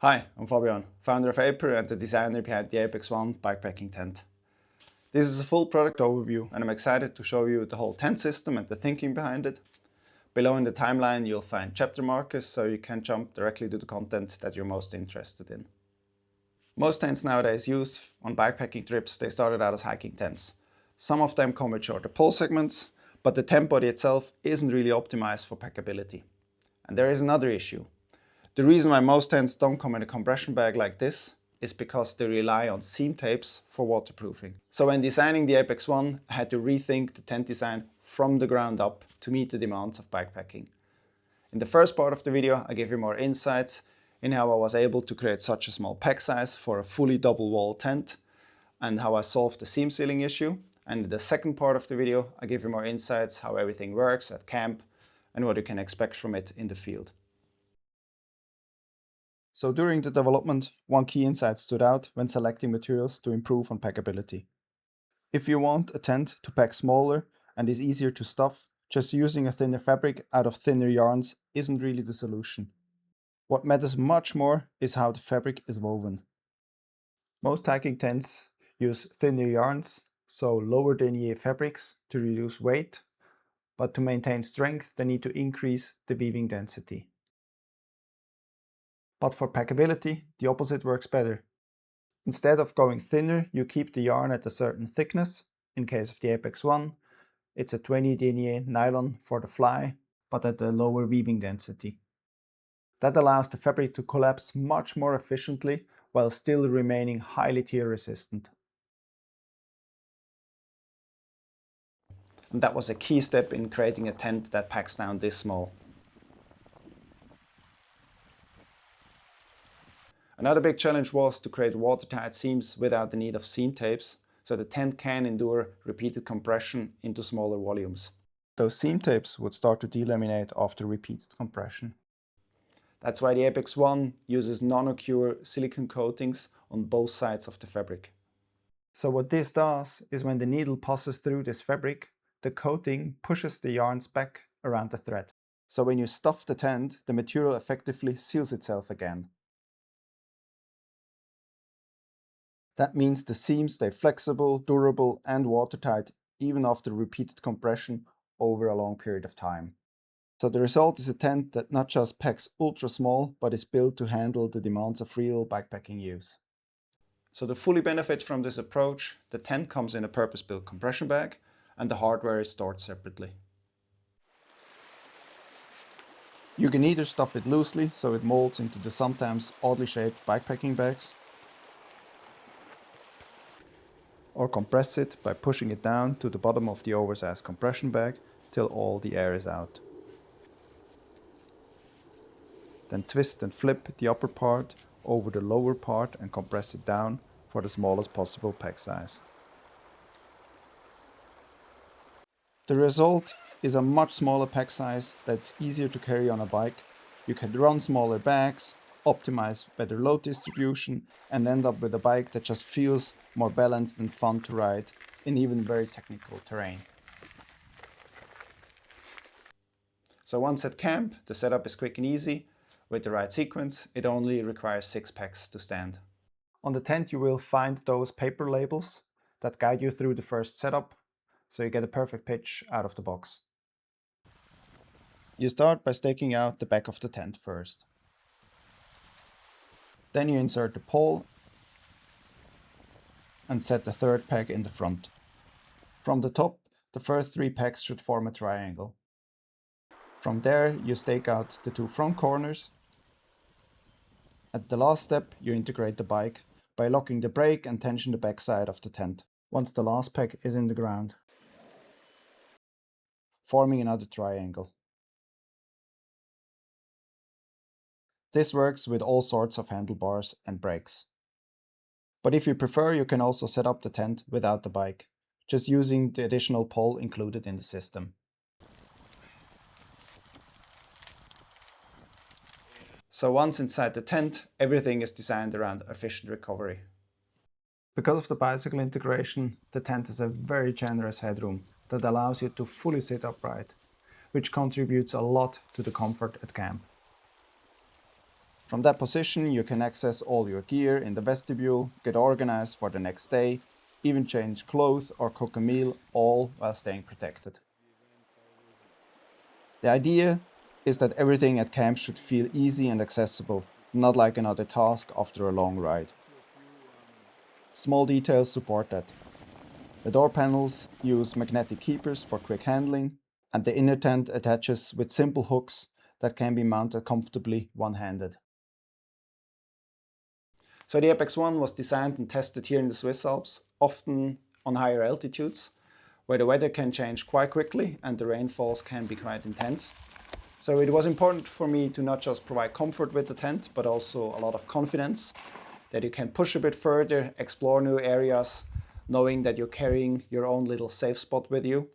Hi, I'm Fabian, founder of Aper and the designer behind the APEX1 bikepacking tent. This is a full product overview and I'm excited to show you the whole tent system and the thinking behind it. Below in the timeline you'll find chapter markers so you can jump directly to the content that you're most interested in. Most tents nowadays used on bikepacking trips, they started out as hiking tents. Some of them come with shorter pole segments, but the tent body itself isn't really optimized for packability. And there is another issue. The reason why most tents don't come in a compression bag like this is because they rely on seam tapes for waterproofing. So when designing the APEX1, I had to rethink the tent design from the ground up to meet the demands of bikepacking. In the first part of the video, I gave you more insights in how I was able to create such a small pack size for a fully double wall tent and how I solved the seam sealing issue. And in the second part of the video, I give you more insights how everything works at camp and what you can expect from it in the field. So during the development, one key insight stood out when selecting materials to improve on packability. If you want a tent to pack smaller and is easier to stuff, just using a thinner fabric out of thinner yarns isn't really the solution. What matters much more is how the fabric is woven. Most hiking tents use thinner yarns, so lower denier fabrics to reduce weight, but to maintain strength they need to increase the weaving density. But for packability, the opposite works better. Instead of going thinner, you keep the yarn at a certain thickness. In case of the APEX1, it's a 20 denier nylon for the fly, but at a lower weaving density. That allows the fabric to collapse much more efficiently while still remaining highly tear resistant. And that was a key step in creating a tent that packs down this small. Another big challenge was to create watertight seams without the need of seam tapes, so the tent can endure repeated compression into smaller volumes. Those seam tapes would start to delaminate after repeated compression. That's why the APEX1 uses non-occur silicone coatings on both sides of the fabric. So what this does is when the needle passes through this fabric, the coating pushes the yarns back around the thread. So when you stuff the tent, the material effectively seals itself again. That means the seams stay flexible, durable and watertight even after repeated compression over a long period of time. So the result is a tent that not just packs ultra small, but is built to handle the demands of real bikepacking use. So to fully benefit from this approach, the tent comes in a purpose-built compression bag and the hardware is stored separately. You can either stuff it loosely so it molds into the sometimes oddly shaped bikepacking bags, or compress it by pushing it down to the bottom of the oversized compression bag till all the air is out. Then twist and flip the upper part over the lower part and compress it down for the smallest possible pack size. The result is a much smaller pack size that's easier to carry on a bike. You can run smaller bags, optimize better load distribution and end up with a bike that just feels more balanced and fun to ride in even very technical terrain. So once at camp, the setup is quick and easy. With the right sequence, it only requires 6 packs to stand. On the tent you will find those paper labels that guide you through the first setup, so you get a perfect pitch out of the box. You start by staking out the back of the tent first. Then you insert the pole and set the third peg in the front. From the top, the first 3 pegs should form a triangle. From there, you stake out the 2 front corners. At the last step, you integrate the bike by locking the brake and tension the back side of the tent, once the last peg is in the ground, forming another triangle. This works with all sorts of handlebars and brakes. But if you prefer, you can also set up the tent without the bike, just using the additional pole included in the system. So once inside the tent, everything is designed around efficient recovery. Because of the bicycle integration, the tent has a very generous headroom that allows you to fully sit upright, which contributes a lot to the comfort at camp. From that position, you can access all your gear in the vestibule, get organized for the next day, even change clothes or cook a meal, all while staying protected. The idea is that everything at camp should feel easy and accessible, not like another task after a long ride. Small details support that. The door panels use magnetic keepers for quick handling, and the inner tent attaches with simple hooks that can be mounted comfortably one-handed. So the APEX1 was designed and tested here in the Swiss Alps, often on higher altitudes, where the weather can change quite quickly and the rainfalls can be quite intense. So it was important for me to not just provide comfort with the tent, but also a lot of confidence that you can push a bit further, explore new areas, knowing that you're carrying your own little safe spot with you.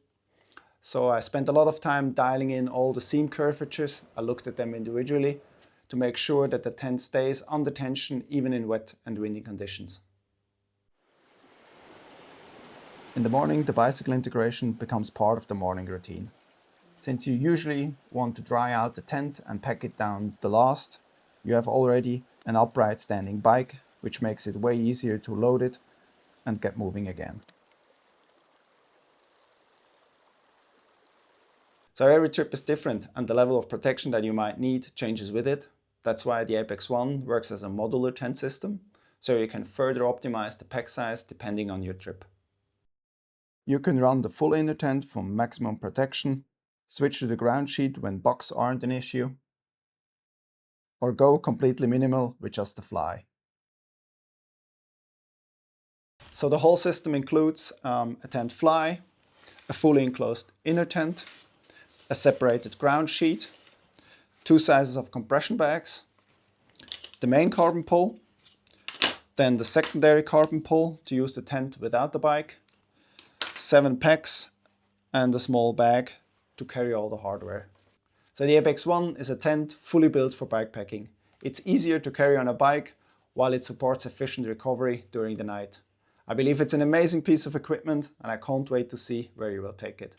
So I spent a lot of time dialing in all the seam curvatures. I looked at them individually to make sure that the tent stays under tension even in wet and windy conditions. In the morning, the bicycle integration becomes part of the morning routine. Since you usually want to dry out the tent and pack it down the last, you have already an upright standing bike, which makes it way easier to load it and get moving again. So every trip is different and the level of protection that you might need changes with it. That's why the APEX1 works as a modular tent system, so you can further optimize the pack size depending on your trip. You can run the full inner tent for maximum protection, switch to the ground sheet when bugs aren't an issue, or go completely minimal with just the fly. So the whole system includes a tent fly, a fully enclosed inner tent, a separated ground sheet, 2 sizes of compression bags, the main carbon pole, then the secondary carbon pole to use the tent without the bike, 7 packs, and a small bag to carry all the hardware. So the APEX1 is a tent fully built for bikepacking. It's easier to carry on a bike while it supports efficient recovery during the night. I believe it's an amazing piece of equipment and I can't wait to see where you will take it.